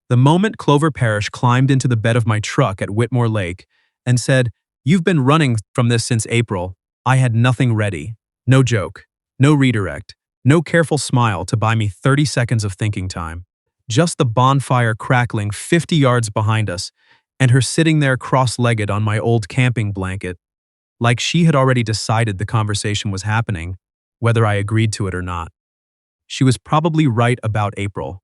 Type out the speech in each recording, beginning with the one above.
The moment Clover Parrish climbed into the bed of my truck at Whitmore Lake and said, "You've been running from this since April," I had nothing ready. No joke, no redirect, no careful smile to buy me 30 seconds of thinking time. Just the bonfire crackling 50 yards behind us, and her sitting there cross-legged on my old camping blanket, like she had already decided the conversation was happening, whether I agreed to it or not. She was probably right about April.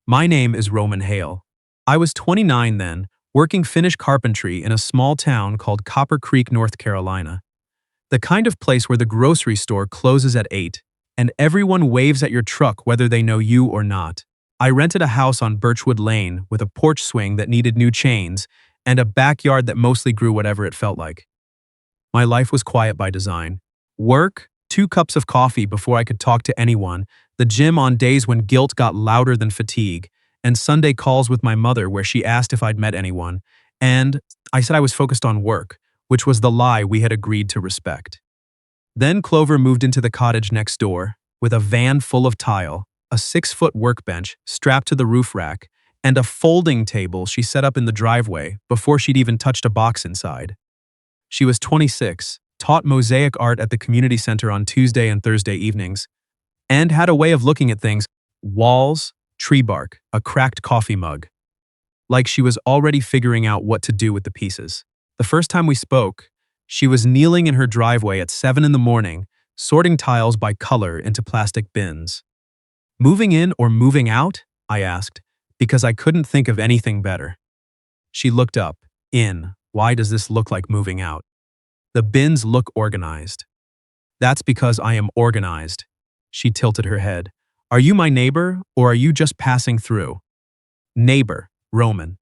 My name is Roman Hale. I was 29 then, working finish carpentry in a small town called Copper Creek, North Carolina. The kind of place where the grocery store closes at 8, and everyone waves at your truck whether they know you or not. I rented a house on Birchwood Lane with a porch swing that needed new chains and a backyard that mostly grew whatever it felt like. My life was quiet by design. Work, 2 cups of coffee before I could talk to anyone, the gym on days when guilt got louder than fatigue, and Sunday calls with my mother where she asked if I'd met anyone, and I said I was focused on work, which was the lie we had agreed to respect. Then Clover moved into the cottage next door, with a van full of tile, a 6-foot workbench strapped to the roof rack, and a folding table she set up in the driveway before she'd even touched a box inside. She was 26, taught mosaic art at the community center on Tuesday and Thursday evenings, and had a way of looking at things: walls, tree bark, a cracked coffee mug. Like she was already figuring out what to do with the pieces. The first time we spoke, she was kneeling in her driveway at 7 in the morning, sorting tiles by color into plastic bins. "Moving in or moving out?" I asked, because I couldn't think of anything better. She looked up. "In. Why does this look like moving out?" "The bins look organized." "That's because I am organized." She tilted her head. "Are you my neighbor, or are you just passing through?" "Neighbor, Roman."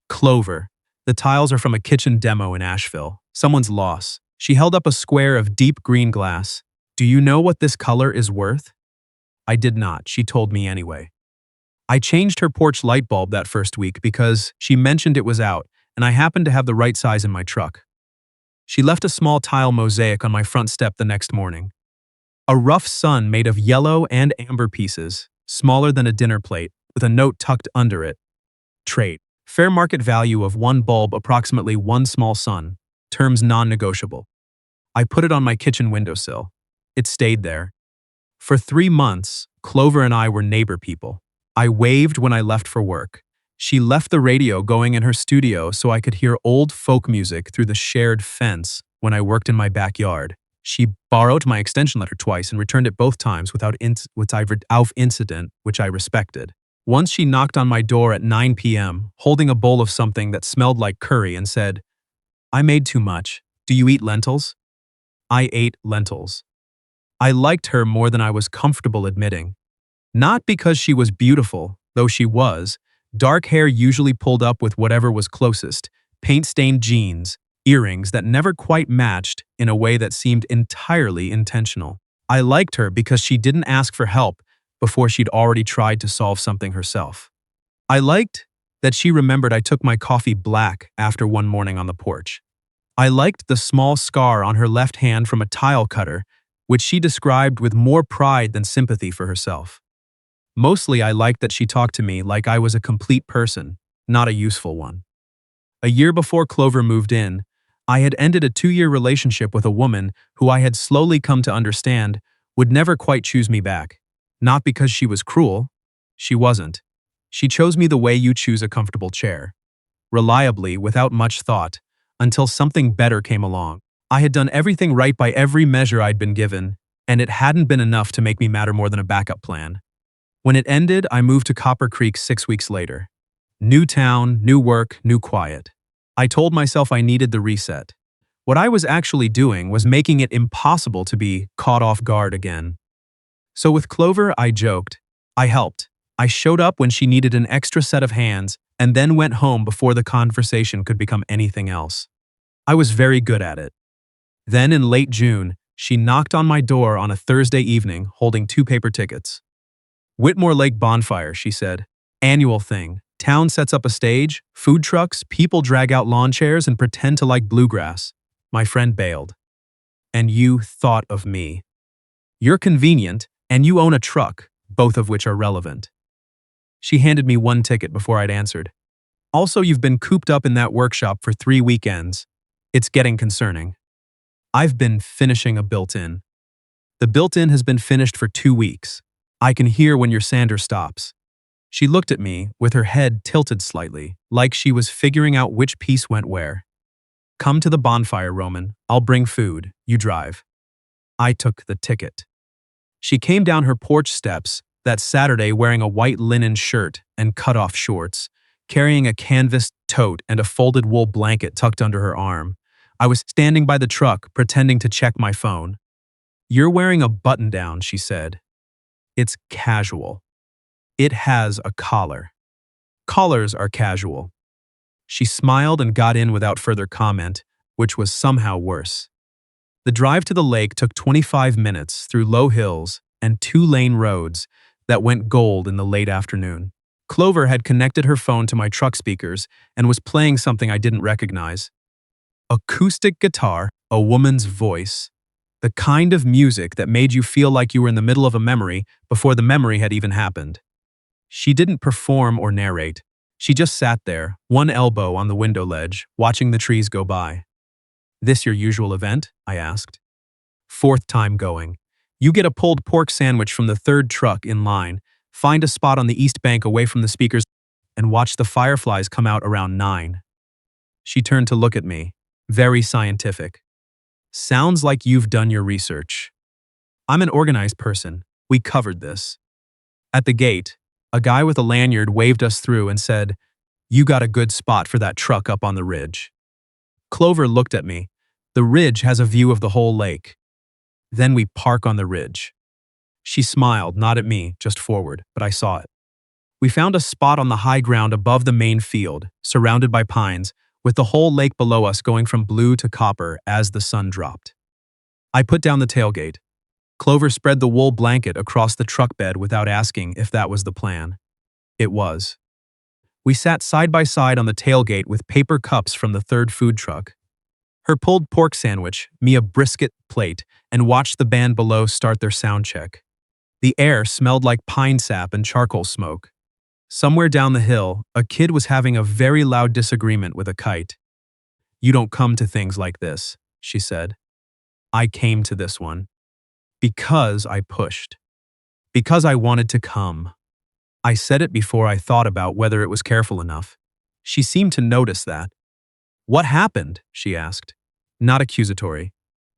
"Clover. The tiles are from a kitchen demo in Asheville. Someone's loss." She held up a square of deep green glass. "Do you know what this color is worth?" I did not. She told me anyway. I changed her porch light bulb that first week because she mentioned it was out, and I happened to have the right size in my truck. She left a small tile mosaic on my front step the next morning. A rough sun made of yellow and amber pieces, smaller than a dinner plate, with a note tucked under it. Trait. Fair market value of 1 bulb, approximately 1 small sun. Terms non-negotiable. I put it on my kitchen windowsill. It stayed there. For 3 months, Clover and I were neighbor people. I waved when I left for work. She left the radio going in her studio so I could hear old folk music through the shared fence when I worked in my backyard. She borrowed my extension letter twice and returned it both times without incident, which I respected. Once she knocked on my door at 9 p.m., holding a bowl of something that smelled like curry, and said, "I made too much. Do you eat lentils?" I ate lentils. I liked her more than I was comfortable admitting. Not because she was beautiful, though she was. Dark hair usually pulled up with whatever was closest, paint-stained jeans, earrings that never quite matched in a way that seemed entirely intentional. I liked her because she didn't ask for help before she'd already tried to solve something herself. I liked that she remembered I took my coffee black after one morning on the porch. I liked the small scar on her left hand from a tile cutter, which she described with more pride than sympathy for herself. Mostly I liked that she talked to me like I was a complete person, not a useful one. A year before Clover moved in, I had ended a 2-year relationship with a woman who I had slowly come to understand would never quite choose me back. Not because she was cruel. She wasn't. She chose me the way you choose a comfortable chair. Reliably, without much thought, until something better came along. I had done everything right by every measure I'd been given, and it hadn't been enough to make me matter more than a backup plan. When it ended, I moved to Copper Creek 6 weeks later. New town, new work, new quiet. I told myself I needed the reset. What I was actually doing was making it impossible to be caught off guard again. So with Clover, I joked. I helped. I showed up when she needed an extra set of hands, and then went home before the conversation could become anything else. I was very good at it. Then in late June, she knocked on my door on a Thursday evening holding 2 paper tickets. "Whitmore Lake Bonfire," she said. "Annual thing. Town sets up a stage, food trucks, people drag out lawn chairs and pretend to like bluegrass." My friend bailed. "And you thought of me. You're convenient, and you own a truck, both of which are relevant." She handed me one ticket before I'd answered. Also, you've been cooped up in that workshop for 3 weekends. It's getting concerning. I've been finishing a built-in. The built-in has been finished for 2 weeks. I can hear when your sander stops. She looked at me with her head tilted slightly, like she was figuring out which piece went where. Come to the bonfire, Roman. I'll bring food. You drive. I took the ticket. She came down her porch steps that Saturday wearing a white linen shirt and cut-off shorts, carrying a canvas tote and a folded wool blanket tucked under her arm. I was standing by the truck, pretending to check my phone. You're wearing a button-down, she said. It's casual. It has a collar. Collars are casual. She smiled and got in without further comment, which was somehow worse. The drive to the lake took 25 minutes through low hills and 2-lane roads that went gold in the late afternoon. Clover had connected her phone to my truck speakers and was playing something I didn't recognize. Acoustic guitar, a woman's voice. The kind of music that made you feel like you were in the middle of a memory before the memory had even happened. She didn't perform or narrate. She just sat there, one elbow on the window ledge, watching the trees go by. This your usual event? I asked. 4th time going. You get a pulled pork sandwich from the 3rd truck in line, find a spot on the east bank away from the speakers, and watch the fireflies come out around 9. She turned to look at me, very scientific. Sounds like you've done your research. I'm an organized person. We covered this. At the gate, a guy with a lanyard waved us through and said, You got a good spot for that truck up on the ridge. Clover looked at me. The ridge has a view of the whole lake. Then we park on the ridge. She smiled, not at me, just forward, but I saw it. We found a spot on the high ground above the main field, surrounded by pines, with the whole lake below us going from blue to copper as the sun dropped. I put down the tailgate. Clover spread the wool blanket across the truck bed without asking if that was the plan. It was. We sat side by side on the tailgate with paper cups from the 3rd food truck. Her pulled pork sandwich, me a brisket plate, and watched the band below start their sound check. The air smelled like pine sap and charcoal smoke. Somewhere down the hill, a kid was having a very loud disagreement with a kite. You don't come to things like this, she said. I came to this one. Because I pushed. Because I wanted to come. I said it before I thought about whether it was careful enough. She seemed to notice that. What happened? She asked. Not accusatory.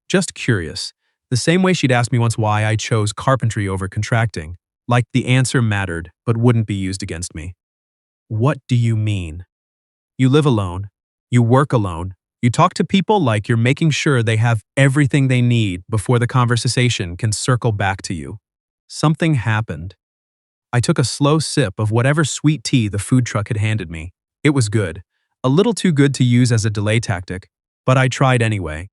Just curious. The same way she'd asked me once why I chose carpentry over contracting. Like the answer mattered, but wouldn't be used against me. What do you mean? You live alone. You work alone. You talk to people like you're making sure they have everything they need before the conversation can circle back to you. Something happened. I took a slow sip of whatever sweet tea the food truck had handed me. It was good. A little too good to use as a delay tactic, but I tried anyway.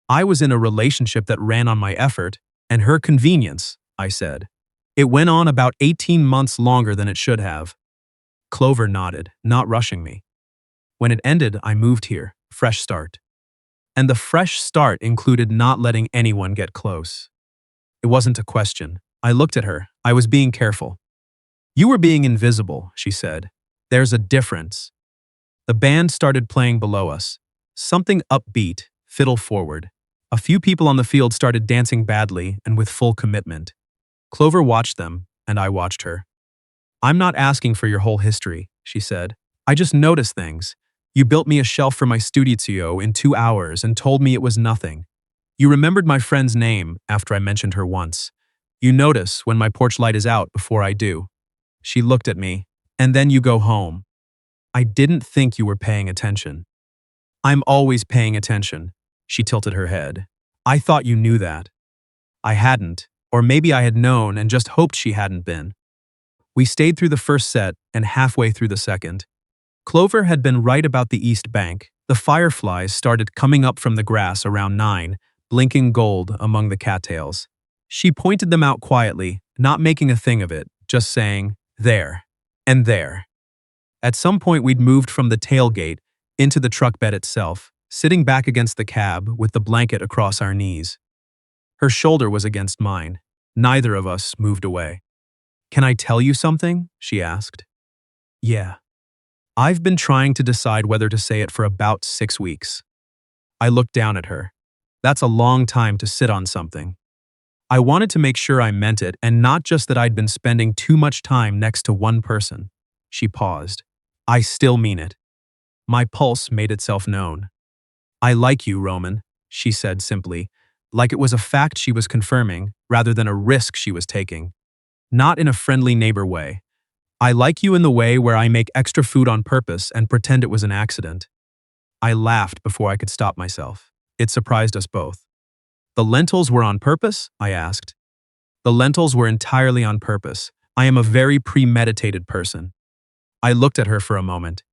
I was in a relationship that ran on my effort and her convenience, I said. It went on about 18 months longer than it should have. Clover nodded, not rushing me. When it ended, I moved here, fresh start. And the fresh start included not letting anyone get close. It wasn't a question. I looked at her. I was being careful. You were being invisible, she said. There's a difference. The band started playing below us. Something upbeat, fiddle forward. A few people on the field started dancing badly and with full commitment. Clover watched them, and I watched her. I'm not asking for your whole history, she said. I just noticed things. You built me a shelf for my studio in 2 hours and told me it was nothing. You remembered my friend's name after I mentioned her once. You notice when my porch light is out before I do. She looked at me, and then you go home. I didn't think you were paying attention. I'm always paying attention. She tilted her head. I thought you knew that. I hadn't, or maybe I had known and just hoped she hadn't been. We stayed through the first set and halfway through the second. Clover had been right about the east bank. The fireflies started coming up from the grass around 9, blinking gold among the cattails. She pointed them out quietly, not making a thing of it, just saying, there, and there. At some point we'd moved from the tailgate into the truck bed itself, sitting back against the cab with the blanket across our knees. Her shoulder was against mine. Neither of us moved away. Can I tell you something? She asked. Yeah. I've been trying to decide whether to say it for about 6 weeks. I looked down at her. That's a long time to sit on something. I wanted to make sure I meant it and not just that I'd been spending too much time next to one person. She paused. I still mean it. My pulse made itself known. I like you, Roman, she said simply, like it was a fact she was confirming rather than a risk she was taking. Not in a friendly neighbor way. I like you in the way where I make extra food on purpose and pretend it was an accident. I laughed before I could stop myself. It surprised us both. The lentils were on purpose? I asked. The lentils were entirely on purpose. I am a very premeditated person. I looked at her for a moment.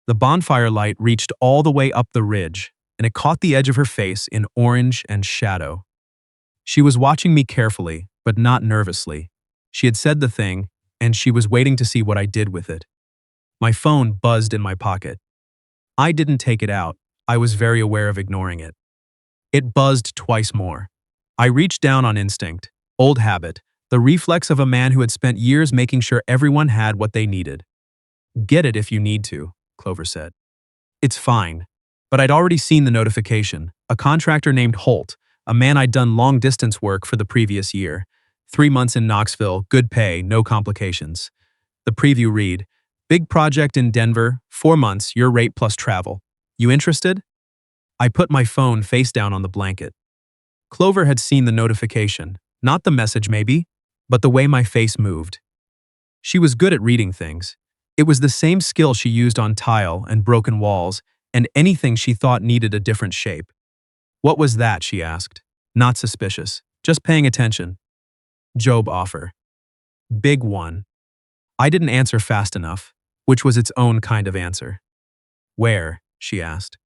The bonfire light reached all the way up the ridge, and it caught the edge of her face in orange and shadow. She was watching me carefully, but not nervously. She had said the thing, and she was waiting to see what I did with it. My phone buzzed in my pocket. I didn't take it out. I was very aware of ignoring it. It buzzed twice more. I reached down on instinct, old habit, the reflex of a man who had spent years making sure everyone had what they needed. Get it if you need to, Clover said. It's fine. But I'd already seen the notification. A contractor named Holt, a man I'd done long-distance work for the previous year. 3 months in Knoxville, good pay, no complications. The preview read, big project in Denver, 4 months, your rate plus travel. You interested? I put my phone face down on the blanket. Clover had seen the notification, not the message maybe, but the way my face moved. She was good at reading things. It was the same skill she used on tile and broken walls and anything she thought needed a different shape. What was that, she asked. Not suspicious, just paying attention. Job offer. Big one. I didn't answer fast enough, which was its own kind of answer. Where? She asked.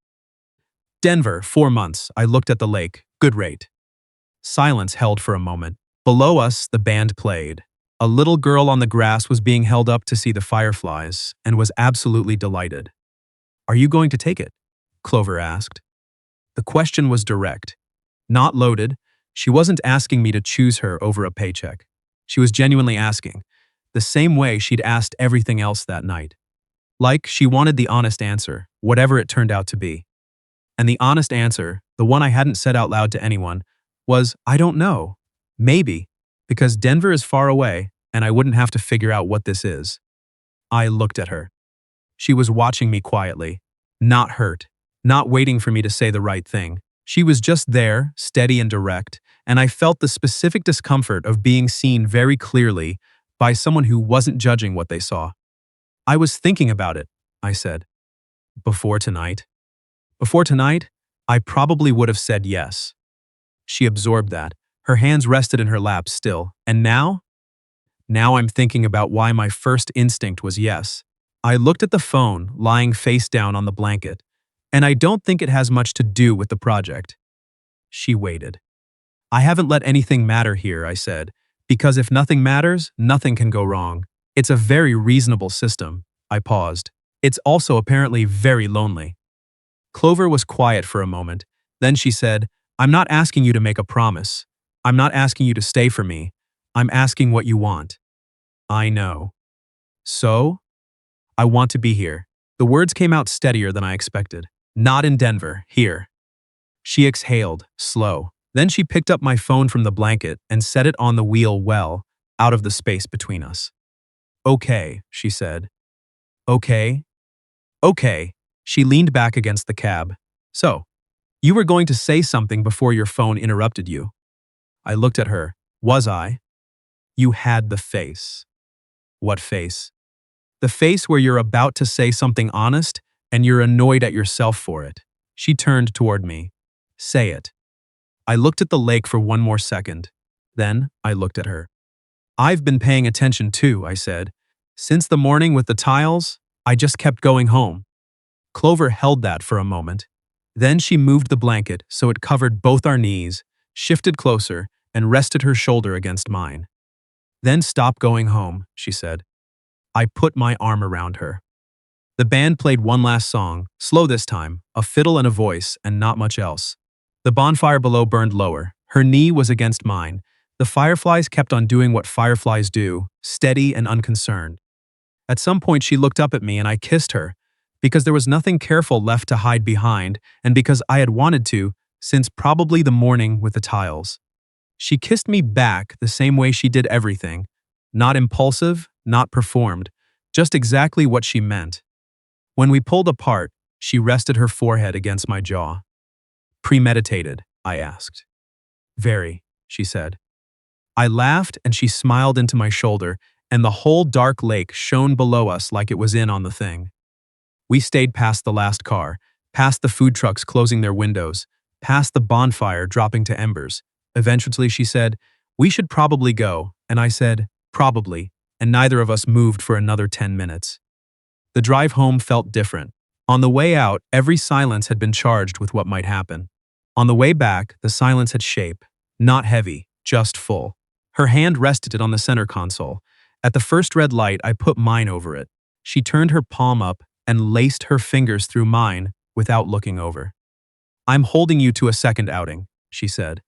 Denver, 4 months. I looked at the lake. Good rate. Silence held for a moment. Below us, the band played. A little girl on the grass was being held up to see the fireflies and was absolutely delighted. Are you going to take it? Clover asked. The question was direct. Not loaded. She wasn't asking me to choose her over a paycheck. She was genuinely asking, the same way she'd asked everything else that night. Like, she wanted the honest answer, whatever it turned out to be. And the honest answer, the one I hadn't said out loud to anyone, was, I don't know. Maybe, because Denver is far away, and I wouldn't have to figure out what this is. I looked at her. She was watching me quietly, not hurt, not waiting for me to say the right thing. She was just there, steady and direct, and I felt the specific discomfort of being seen very clearly by someone who wasn't judging what they saw. I was thinking about it, I said. Before tonight? Before tonight, I probably would have said yes. She absorbed that. Her hands rested in her lap still. And now? Now I'm thinking about why my first instinct was yes. I looked at the phone lying face down on the blanket, and I don't think it has much to do with the project. She waited. I haven't let anything matter here, I said, because if nothing matters, nothing can go wrong. It's a very reasonable system. I paused. It's also apparently very lonely. Clover was quiet for a moment. Then she said, I'm not asking you to make a promise. I'm not asking you to stay for me. I'm asking what you want. I know. So? I want to be here. The words came out steadier than I expected. Not in Denver, here. She exhaled, slow. Then she picked up my phone from the blanket and set it on the wheel well, out of the space between us. Okay, she said. Okay? Okay. She leaned back against the cab. So, you were going to say something before your phone interrupted you. I looked at her. Was I? You had the face. What face? The face where you're about to say something honest and you're annoyed at yourself for it. She turned toward me. Say it. I looked at the lake for one more second. Then I looked at her. I've been paying attention too, I said. Since the morning with the tiles, I just kept going home. Clover held that for a moment. Then she moved the blanket so it covered both our knees, shifted closer, and rested her shoulder against mine. Then stop going home, she said. I put my arm around her. The band played one last song, slow this time, a fiddle and a voice, and not much else. The bonfire below burned lower. Her knee was against mine. The fireflies kept on doing what fireflies do, steady and unconcerned. At some point she looked up at me and I kissed her, because there was nothing careful left to hide behind and because I had wanted to, since probably the morning with the tiles. She kissed me back the same way she did everything, not impulsive, not performed, just exactly what she meant. When we pulled apart, she rested her forehead against my jaw. Premeditated, I asked. Very, she said. I laughed and she smiled into my shoulder, and the whole dark lake shone below us like it was in on the thing. We stayed past the last car, past the food trucks closing their windows, past the bonfire dropping to embers. Eventually she said, "We should probably go," and I said, "Probably," and neither of us moved for another 10 minutes. The drive home felt different. On the way out, every silence had been charged with what might happen. On the way back, the silence had shape, not heavy, just full. Her hand rested on the center console. At the first red light, I put mine over it. She turned her palm up and laced her fingers through mine without looking over. "I'm holding you to a second outing," she said.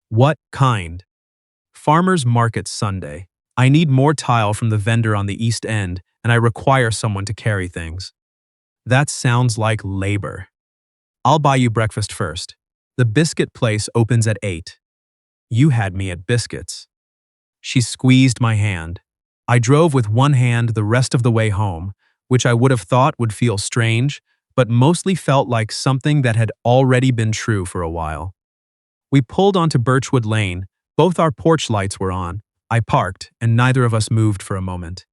"What kind?" "Farmers Market Sunday. I need more tile from the vendor on the East End, and I require someone to carry things." "That sounds like labor." "I'll buy you breakfast first. The biscuit place opens at 8. "You had me at biscuits." She squeezed my hand. I drove with one hand the rest of the way home, which I would have thought would feel strange, but mostly felt like something that had already been true for a while. We pulled onto Birchwood Lane. Both our porch lights were on. I parked, and neither of us moved for a moment.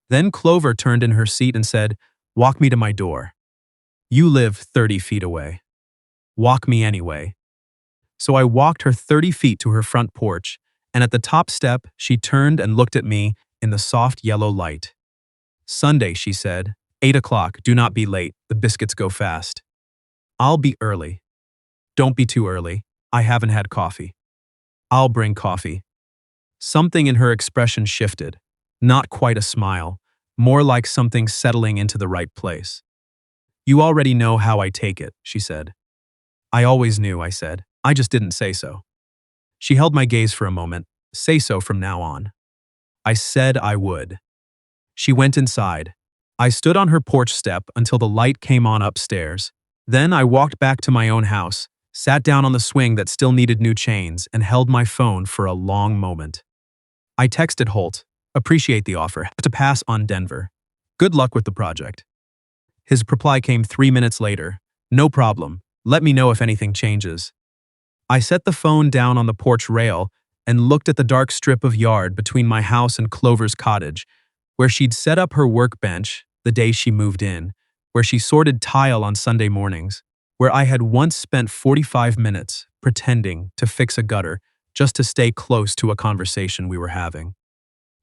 Then Clover turned in her seat and said, "Walk me to my door." "You live 30 feet away." "Walk me anyway." So I walked her 30 feet to her front porch, and at the top step, she turned and looked at me in the soft yellow light. "Sunday," she said, 8 o'clock, do not be late, the biscuits go fast." "I'll be early." "Don't be too early. I haven't had coffee." "I'll bring coffee." Something in her expression shifted. Not quite a smile, more like something settling into the right place. "You already know how I take it," she said. "I always knew," I said. "I just didn't say so." She held my gaze for a moment. "Say so from now on." I said I would. She went inside. I stood on her porch step until the light came on upstairs. Then I walked back to my own house, sat down on the swing that still needed new chains, and held my phone for a long moment. I texted Holt, "Appreciate the offer. Have to pass on Denver. Good luck with the project." His reply came 3 minutes later. "No problem. Let me know if anything changes." I set the phone down on the porch rail and looked at the dark strip of yard between my house and Clover's cottage, where she'd set up her workbench the day she moved in, where she sorted tile on Sunday mornings, where I had once spent 45 minutes pretending to fix a gutter just to stay close to a conversation we were having.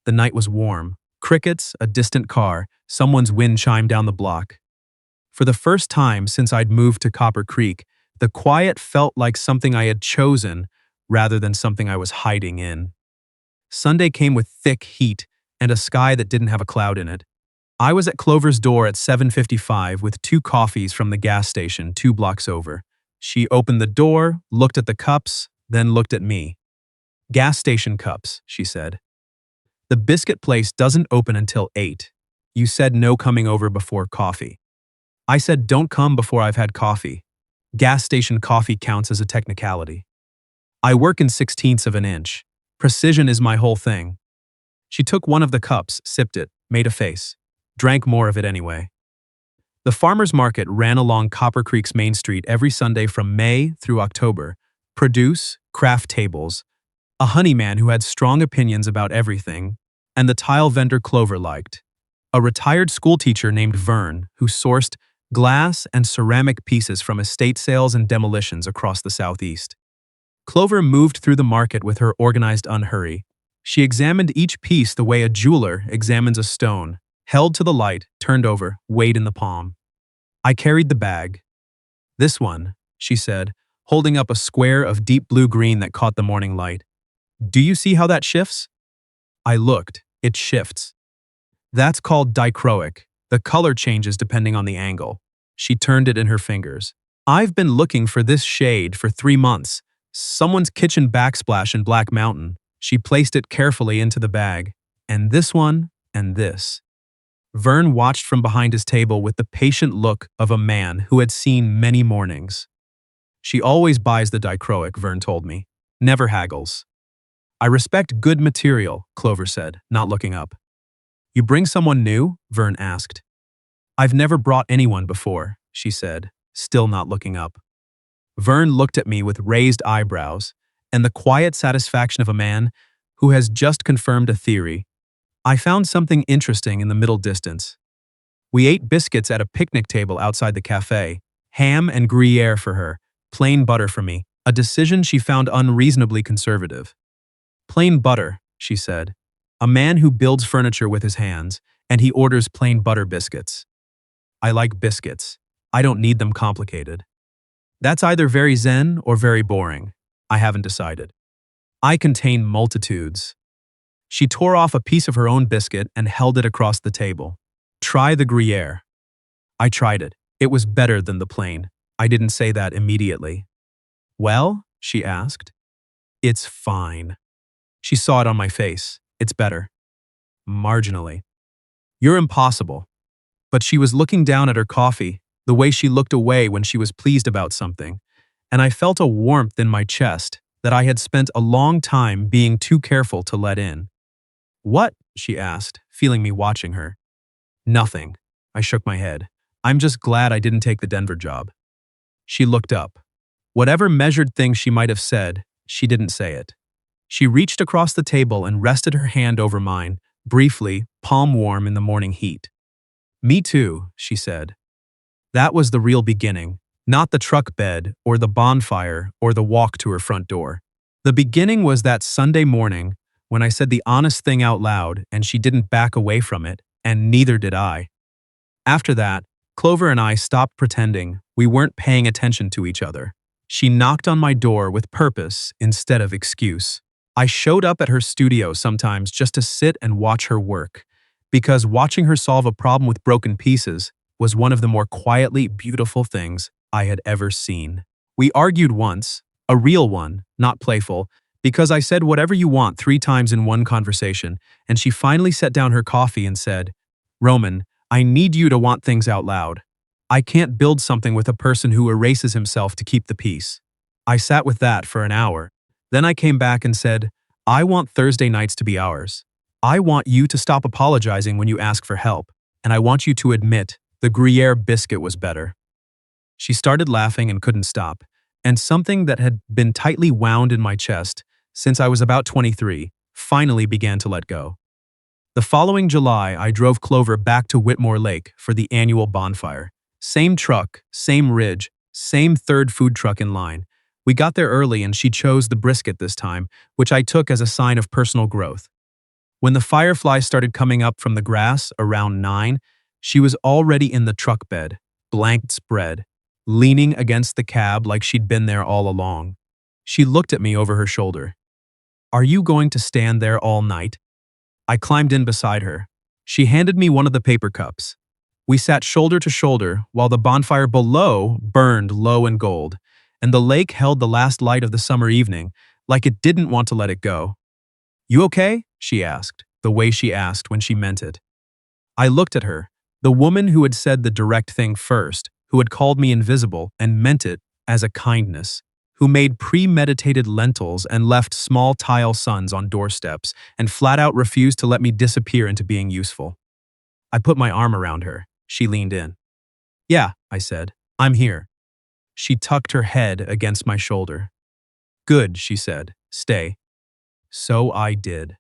The night was warm. Crickets, a distant car, someone's wind chimed down the block. For the first time since I'd moved to Copper Creek, the quiet felt like something I had chosen rather than something I was hiding in. Sunday came with thick heat and a sky that didn't have a cloud in it. I was at Clover's door at 7:55 with 2 coffees from the gas station 2 blocks over. She opened the door, looked at the cups, then looked at me. "Gas station cups," she said. "The biscuit place doesn't open until 8. You said no coming over before coffee." I said don't come before I've had coffee. Gas station coffee counts as a technicality. I work in 16ths of an inch. Precision is my whole thing. She took one of the cups, sipped it, made a face. Drank more of it anyway. The farmers market ran along Copper Creek's Main Street every Sunday from May through October. Produce, craft tables, a honey man who had strong opinions about everything, and the tile vendor Clover liked. A retired schoolteacher named Vern who sourced glass and ceramic pieces from estate sales and demolitions across the southeast. Clover moved through the market with her organized unhurry. She examined each piece the way a jeweler examines a stone, held to the light, turned over, weighed in the palm. I carried the bag. "This one," she said, holding up a square of deep blue-green that caught the morning light. "Do you see how that shifts?" I looked. It shifts. "That's called dichroic. The color changes depending on the angle." She turned it in her fingers. "I've been looking for this shade for 3 months. Someone's kitchen backsplash in Black Mountain. She placed it carefully into the bag. And this one, and this. Vern watched from behind his table with the patient look of a man who had seen many mornings. She always buys the dichroic, Vern told me. Never haggles. I respect good material, Clover said, not looking up. You bring someone new? Vern asked. I've never brought anyone before, she said, still not looking up. Vern looked at me with raised eyebrows and the quiet satisfaction of a man who has just confirmed a theory. I found something interesting in the middle distance. We ate biscuits at a picnic table outside the cafe, ham and Gruyere for her, plain butter for me, a decision she found unreasonably conservative. Plain butter, she said. A man who builds furniture with his hands, and he orders plain butter biscuits. I like biscuits. I don't need them complicated. That's either very zen or very boring. I haven't decided. I contain multitudes. She tore off a piece of her own biscuit and held it across the table. Try the Gruyere. I tried it. It was better than the plain. I didn't say that immediately. Well? She asked. It's fine. She saw it on my face. It's better. Marginally. You're impossible. But she was looking down at her coffee, the way she looked away when she was pleased about something, and I felt a warmth in my chest that I had spent a long time being too careful to let in. What? She asked, feeling me watching her. Nothing. I shook my head. I'm just glad I didn't take the Denver job. She looked up. Whatever measured thing she might have said, she didn't say it. She reached across the table and rested her hand over mine, briefly, palm warm in the morning heat. Me too, she said. That was the real beginning, not the truck bed or the bonfire or the walk to her front door. The beginning was that Sunday morning when I said the honest thing out loud and she didn't back away from it, and neither did I. After that, Clover and I stopped pretending we weren't paying attention to each other. She knocked on my door with purpose instead of excuse. I showed up at her studio sometimes just to sit and watch her work, because watching her solve a problem with broken pieces was one of the more quietly beautiful things I had ever seen. We argued once, a real one, not playful, because I said whatever you want 3 times in one conversation, and she finally set down her coffee and said, Roman, I need you to want things out loud. I can't build something with a person who erases himself to keep the peace. I sat with that for an hour. Then I came back and said, I want Thursday nights to be ours. I want you to stop apologizing when you ask for help, and I want you to admit the Gruyere biscuit was better. She started laughing and couldn't stop, and something that had been tightly wound in my chest since I was about 23 finally began to let go. The following July, I drove Clover back to Whitmore Lake for the annual bonfire. Same truck, same ridge, same third food truck in line. We got there early and she chose the brisket this time, which I took as a sign of personal growth. When the fireflies started coming up from the grass around 9, she was already in the truck bed, blanked spread, leaning against the cab like she'd been there all along. She looked at me over her shoulder. Are you going to stand there all night? I climbed in beside her. She handed me one of the paper cups. We sat shoulder to shoulder while the bonfire below burned low and gold, and the lake held the last light of the summer evening like it didn't want to let it go. You okay? She asked, the way she asked when she meant it. I looked at her, the woman who had said the direct thing first, who had called me invisible and meant it as a kindness, who made premeditated lentils and left small tile suns on doorsteps and flat out refused to let me disappear into being useful. I put my arm around her. She leaned in. Yeah, I said, I'm here. She tucked her head against my shoulder. Good, she said, stay. So I did.